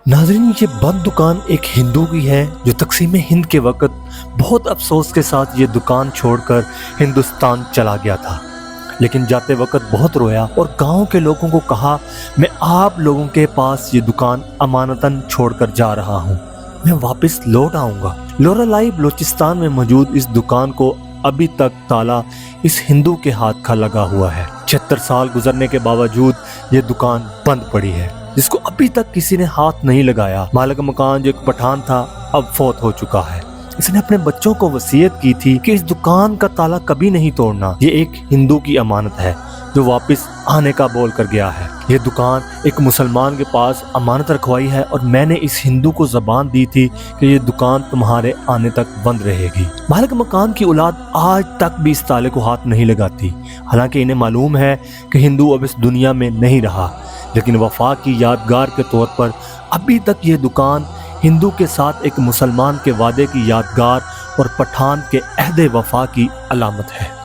ناظرین، یہ بند دکان ایک ہندو کی ہے جو تقسیم ہند کے وقت بہت افسوس کے ساتھ یہ دکان چھوڑ کر ہندوستان چلا گیا تھا، لیکن جاتے وقت بہت رویا اور گاؤں کے لوگوں کو کہا، میں آپ لوگوں کے پاس یہ دکان امانتاً چھوڑ کر جا رہا ہوں، میں واپس لوٹ آؤں گا۔ لورالائی بلوچستان میں موجود اس دکان کو ابھی تک تالا اس ہندو کے ہاتھ کا لگا ہوا ہے۔ 76 سال گزرنے کے باوجود یہ دکان بند پڑی ہے، جس کو ابھی تک کسی نے ہاتھ نہیں لگایا۔ مالک مکان جو ایک پٹھان تھا اب فوت ہو چکا ہے۔ اس نے اپنے بچوں کو وصیت کی تھی کہ اس دکان کا تالا کبھی نہیں توڑنا، یہ ایک ہندو کی امانت ہے جو واپس آنے کا بول کر گیا ہے۔ یہ دکان ایک مسلمان کے پاس امانت رکھوائی ہے اور میں نے اس ہندو کو زبان دی تھی کہ یہ دکان تمہارے آنے تک بند رہے گی۔ مالک مکان کی اولاد آج تک بھی اس تالے کو ہاتھ نہیں لگاتی، حالانکہ انہیں معلوم ہے کہ ہندو اب اس دنیا میں نہیں رہا، لیکن وفا کی یادگار کے طور پر ابھی تک یہ دکان ہندو کے ساتھ ایک مسلمان کے وعدے کی یادگار اور پٹھان کے عہد وفا کی علامت ہے۔